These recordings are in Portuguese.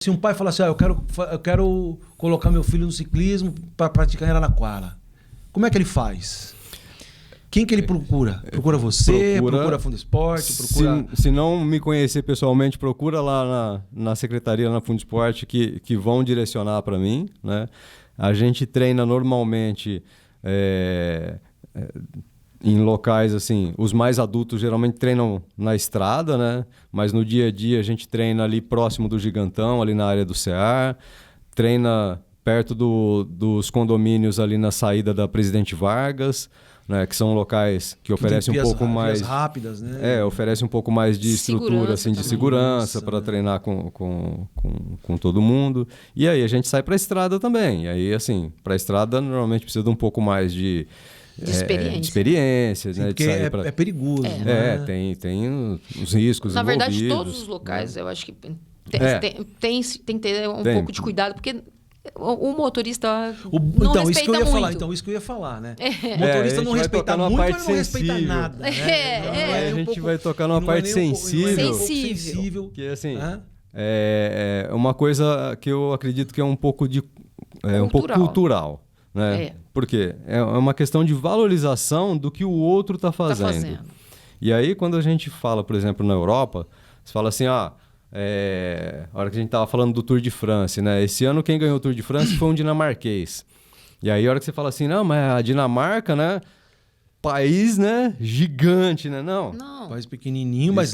Se um pai falar assim, eu quero colocar meu filho no ciclismo para praticar em Araraquara, como é que ele faz? Quem que ele procura? Procura você? Procura Fundo Esporte? Se não me conhecer pessoalmente, procura lá na secretaria, na Fundo Esporte, que vão direcionar para mim, né? A gente treina normalmente em locais assim, os mais adultos geralmente treinam na estrada, né? Mas no dia a dia a gente treina ali próximo do Gigantão, ali na área do CEAR, treina perto dos condomínios ali na saída da Presidente Vargas, né? Que são locais que oferecem um pouco mais rápidas, né? Oferece um pouco mais de estrutura, assim, de segurança para treinar com todo mundo. E aí a gente sai para a estrada também. E aí, assim, para a estrada normalmente precisa de um pouco mais de experiência, Sim, né? Porque é perigoso. Né? Tem os riscos Na verdade, envolvidos, todos os locais, eu acho que tem que ter um pouco de cuidado, porque o motorista não respeita isso que eu ia muito. falar, isso que eu ia falar, né? O motorista não respeita muito, ele não respeita nada. Né? A gente vai tocar numa parte sensível. Que assim, é uma coisa que eu acredito que é um pouco cultural. Né? Porque é uma questão de valorização do que o outro está fazendo. E aí, quando a gente fala, por exemplo, na Europa, você fala assim, a hora que a gente estava falando do Tour de France, né? Esse ano quem ganhou o Tour de France foi um dinamarquês. E aí, a hora que você fala assim, não, mas a Dinamarca, né? País, né? Gigante, né? Não. País pequenininho, mas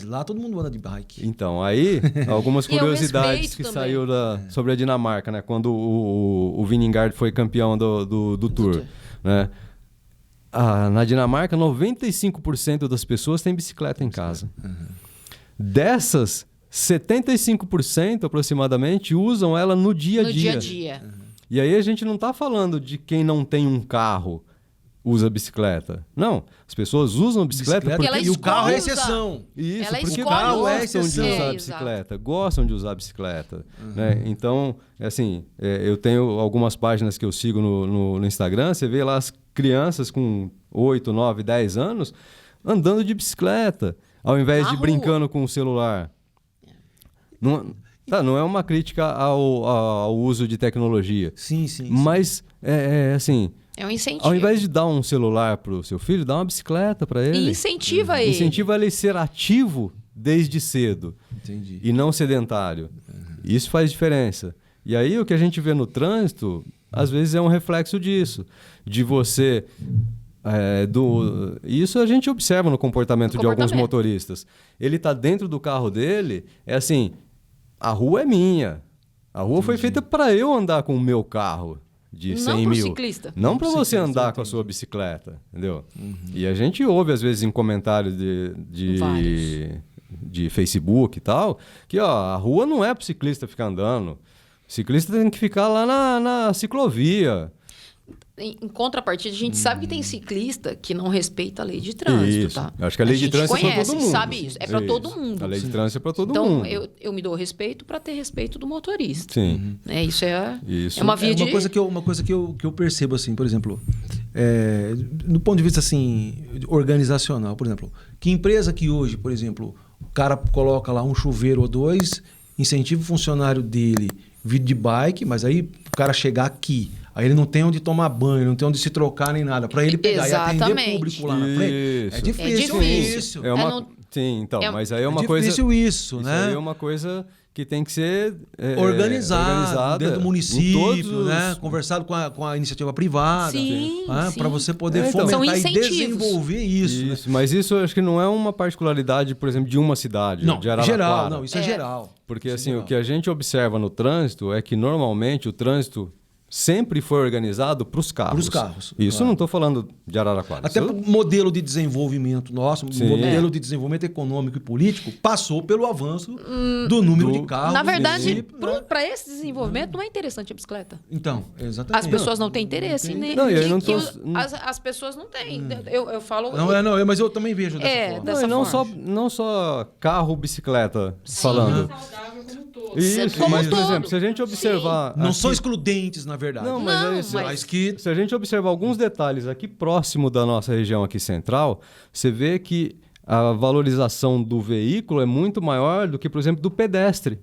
lá todo mundo anda de bike. Então, aí, algumas curiosidades que saiu sobre a Dinamarca, né? Quando o Vingegaard foi campeão do Tour, né? Na Dinamarca, 95% das pessoas têm bicicleta em casa. Dessas, 75% aproximadamente usam ela no dia a dia. E aí a gente não está falando de quem não tem um carro usa bicicleta. Não, as pessoas usam bicicleta porque e o carro é exceção. Isso, porque gostam de usar bicicleta. Né? Então, assim, eu tenho algumas páginas que eu sigo no Instagram, você vê lá as crianças com 8, 9, 10 anos andando de bicicleta, ao invés de brincando com o celular. Não é uma crítica ao uso de tecnologia. Sim. Mas, assim... É um incentivo. Ao invés de dar um celular para o seu filho, dá uma bicicleta para ele. E incentiva ele. Incentiva ele a ser ativo desde cedo. Entendi. E não sedentário. Isso faz diferença. E aí o que a gente vê no trânsito, às vezes é um reflexo disso. De você... Isso a gente observa no comportamento de alguns motoristas. Ele está dentro do carro dele, é assim, a rua é minha. A rua foi feita para eu andar com o meu carro. De 100 mil. Ciclista. Não para você andar com a sua bicicleta, entendeu? E a gente ouve, às vezes, em comentários de Facebook e tal, que a rua não é para o ciclista ficar andando. O ciclista tem que ficar lá na ciclovia. Em contrapartida, a gente sabe que tem ciclista que não respeita a lei de trânsito, isso. tá? Eu acho que a lei de trânsito é para todo mundo. Sabe isso, é para todo mundo. A lei de trânsito é para todo mundo. Então, eu me dou respeito para ter respeito do motorista. Sim. Isso é uma via de... Uma coisa que eu percebo, assim, por exemplo, do ponto de vista assim, organizacional, por exemplo, que empresa que hoje, por exemplo, o cara coloca lá um chuveiro ou dois, incentiva o funcionário dele vir de bike, mas aí o cara chegar aqui... Aí ele não tem onde tomar banho, não tem onde se trocar nem nada. Para ele pegar e atender público lá na frente, é difícil isso. Sim, então, mas aí é uma coisa... É difícil isso, né? Aí é uma coisa que tem que ser organizada dentro do município, né? Conversado com a iniciativa privada. Sim. Para você poder fomentar e desenvolver isso. Mas isso eu acho que não é uma particularidade, por exemplo, de uma cidade. Não, de Araraquara. geral. Não, isso é geral. Porque assim, o que a gente observa no trânsito é que normalmente o trânsito sempre foi organizado para os carros. Para os carros. Isso não estou falando de Araraquara. Até o modelo de desenvolvimento nosso, o modelo de desenvolvimento econômico e político, passou pelo avanço do número de carros. Na verdade, para esse desenvolvimento não é interessante a bicicleta. Então, exatamente. As pessoas não têm interesse. As pessoas não têm. Eu falo... Mas eu também vejo dessa forma. Não só carro, bicicleta, falando. Isso, mas, por exemplo, se a gente observar... Não são excludentes, na verdade. Não, mas se a gente observar alguns detalhes aqui próximo da nossa região aqui central, você vê que a valorização do veículo é muito maior do que, por exemplo, do pedestre.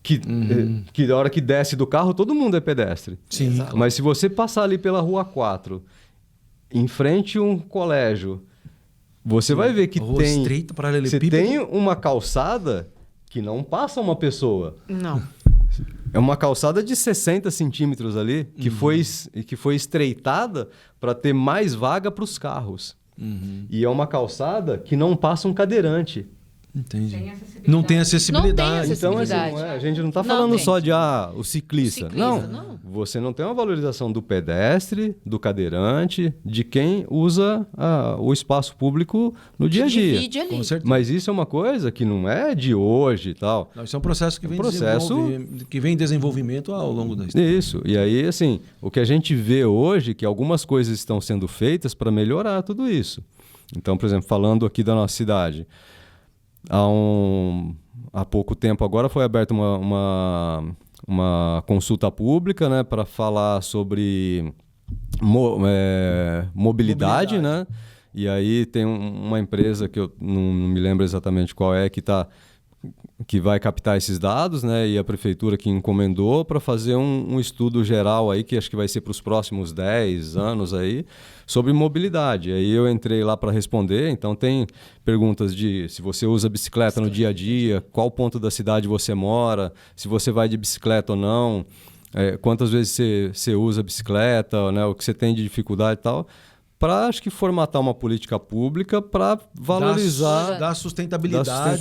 que da hora que desce do carro, todo mundo é pedestre. Sim. Mas se você passar ali pela Rua 4, em frente a um colégio, você vai ver que tem uma calçada que não passa uma pessoa. Não. É uma calçada de 60 centímetros ali, que foi estreitada para ter mais vaga para os carros. E é uma calçada que não passa um cadeirante. Entendi. Não tem acessibilidade. Então, assim, a gente não está falando só de o ciclista. Não. Você não tem uma valorização do pedestre, do cadeirante, de quem usa o espaço público no dia a dia. Com certeza. Mas isso é uma coisa que não é de hoje e tal. Não, isso é um processo que vem em desenvolvimento ao longo da história. Isso. E aí, assim, o que a gente vê hoje, que algumas coisas estão sendo feitas para melhorar tudo isso. Então, por exemplo, falando aqui da nossa cidade, há pouco tempo agora foi aberta uma consulta pública, né, para falar sobre mobilidade, né? E aí tem uma empresa que eu não me lembro exatamente qual é, que vai captar esses dados, né? E a prefeitura que encomendou para fazer um estudo geral aí, que acho que vai ser para os próximos 10 anos aí, sobre mobilidade. Aí eu entrei lá para responder, então tem perguntas de se você usa bicicleta no dia a dia, qual ponto da cidade você mora, se você vai de bicicleta ou não, quantas vezes você usa bicicleta, né? O que você tem de dificuldade e tal, para, acho que, formatar uma política pública para valorizar... Da sustentabilidade,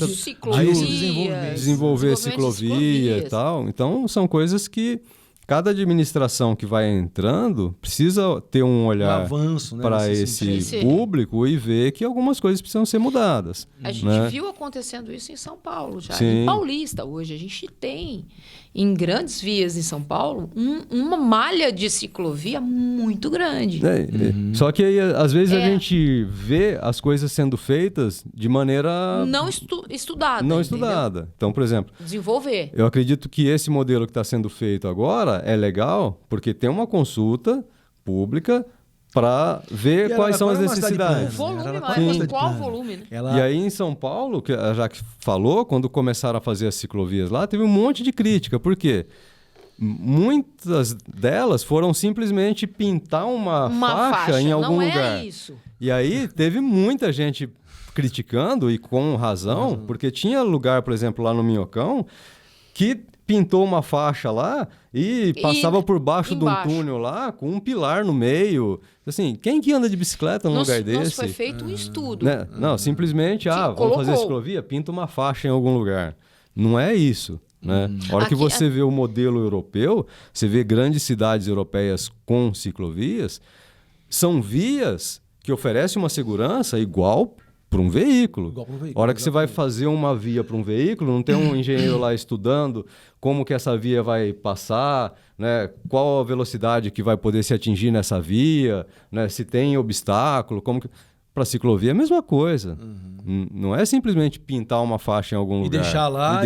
desenvolver ciclovia e tal. Então, são coisas que cada administração que vai entrando precisa ter um olhar para esse público e ver que algumas coisas precisam ser mudadas. A gente viu acontecendo isso em São Paulo já. Sim. Em Paulista, hoje, a gente tem, em grandes vias em São Paulo, uma malha de ciclovia muito grande. Só que aí, às vezes, a gente vê as coisas sendo feitas de maneira... Não estudada. Não estudada. Então, por exemplo... Desenvolver. Eu acredito que esse modelo que está sendo feito agora é legal porque tem uma consulta pública para ver quais são as necessidades. Qual volume? Né? E aí em São Paulo, que a Jaque falou, quando começaram a fazer as ciclovias lá, teve um monte de crítica. Por quê? Muitas delas foram simplesmente pintar uma faixa em algum lugar. É isso. E aí teve muita gente criticando, e com razão, porque tinha lugar, por exemplo, lá no Minhocão, que pintou uma faixa lá e passava por baixo de um túnel lá com um pilar no meio. Assim, quem que anda de bicicleta num lugar desse? Não foi feito um estudo. Né? Não, simplesmente, vamos fazer ciclovia, pinta uma faixa em algum lugar. Não é isso. Né? A hora que você vê o modelo europeu, você vê grandes cidades europeias com ciclovias, são vias que oferecem uma segurança igual para um veículo. A hora que você vai fazer uma via para um veículo, não tem um engenheiro lá estudando como que essa via vai passar, né? Qual a velocidade que vai poder se atingir nessa via, né? Se tem obstáculo, como que... Para ciclovia é a mesma coisa. Não é simplesmente pintar uma faixa em algum lugar. Deixar lá.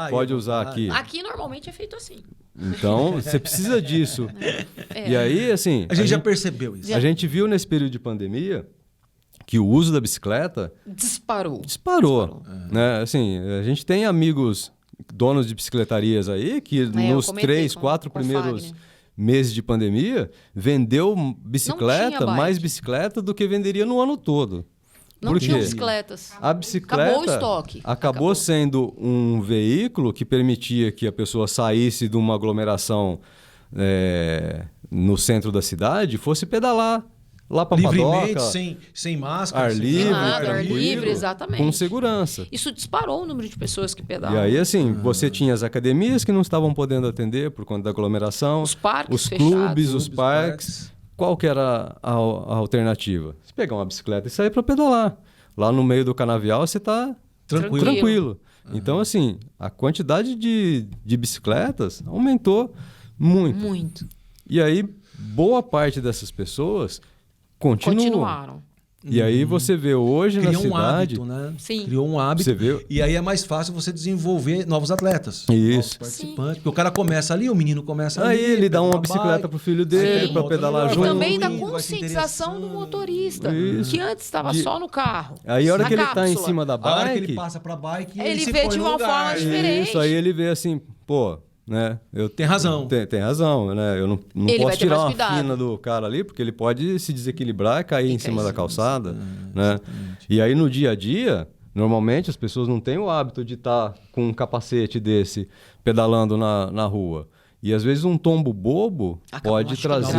Pode usar aqui. Aqui normalmente é feito assim. Então, você precisa disso. E aí, assim... A gente já percebeu isso. A gente viu nesse período de pandemia que o uso da bicicleta... Disparou. Né? Assim, a gente tem amigos donos de bicicletarias aí que nos 3, 4 primeiros meses de pandemia vendeu mais bicicleta do que venderia no ano todo. Não tinha bicicletas. A bicicleta acabou o estoque. Acabou sendo um veículo que permitia que a pessoa saísse de uma aglomeração no centro da cidade e fosse pedalar lá para livremente, sem máscara, ar livre, exatamente. Com segurança. Isso disparou o número de pessoas que pedalam. E aí, assim, você tinha as academias que não estavam podendo atender por conta da aglomeração, os parques os clubes, os parques. Qual que era a alternativa? Você pegar uma bicicleta e sair para pedalar. Lá no meio do canavial você está tranquilo. Então, assim, a quantidade de bicicletas aumentou muito. E aí, boa parte dessas pessoas continuaram. E aí você vê hoje na cidade... Criou um hábito, né? Sim. Criou um hábito. Você vê... E aí é mais fácil você desenvolver novos atletas. Isso. Novos participantes. Porque o cara começa ali, o menino começa ali. Aí ele dá uma bicicleta pro filho dele para pedalar junto. E também da conscientização do motorista. Isso. Que antes estava só no carro. Aí a hora que ele tá em cima da bike... A hora que ele passa pra bike, ele vê de uma forma diferente. Isso, aí ele vê assim, pô... Né? Tem razão. Tem razão, né? Eu não posso tirar uma fina do cara ali, porque ele pode se desequilibrar e cair em cima da calçada. Né? E aí no dia a dia, normalmente as pessoas não têm o hábito de estar com um capacete desse pedalando na rua. E às vezes um tombo bobo pode trazer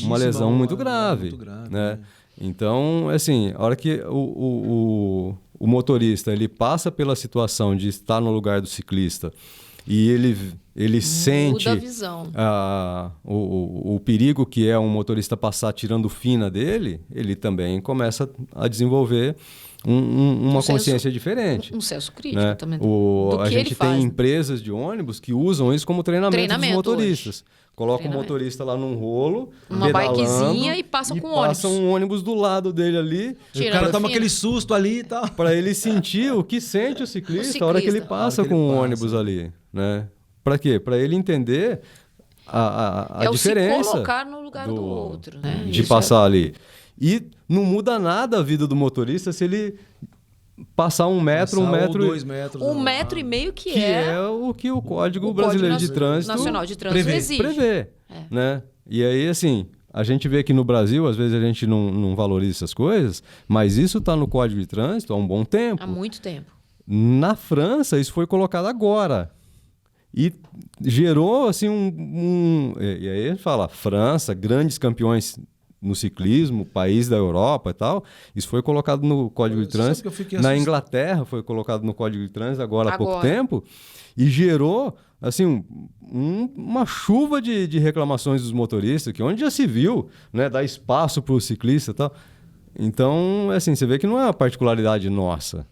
uma lesão muito grave. Né? Então, assim, a hora que o motorista ele passa pela situação de estar no lugar do ciclista e ele sente o perigo que é um motorista passar tirando fina dele, ele também começa a desenvolver uma consciência diferente. Um senso crítico, né? também. A gente tem empresas de ônibus que usam isso como treinamento dos motoristas. Hoje. Coloca o motorista lá num rolo, uma bikezinha e passa com ônibus. Passa um ônibus do lado dele ali. O cara toma aquele susto ali e tal. Para ele sentir o que sente o ciclista a hora que ele passa com o ônibus ali. Né? Para quê? Para ele entender a diferença. Se colocar no lugar do outro. Né? De passar ali. E não muda nada a vida do motorista se ele passar 1 metro, 2 metros. 1,5 metro que é o que o Código Brasileiro de Trânsito Nacional de Trânsito exige. Prevê. Né? E aí, assim, a gente vê que no Brasil, às vezes a gente não valoriza essas coisas, mas isso está no Código de Trânsito há um bom tempo. Há muito tempo. Na França, isso foi colocado agora. E gerou, assim, e aí a gente fala, França, grandes campeões no ciclismo, país da Europa e tal, isso foi colocado no Código de Trânsito. Na Inglaterra foi colocado no Código de Trânsito agora há pouco tempo e gerou assim uma chuva de reclamações dos motoristas, que onde já se viu, né, dar espaço para o ciclista e tal. Então, assim, você vê que não é uma particularidade nossa.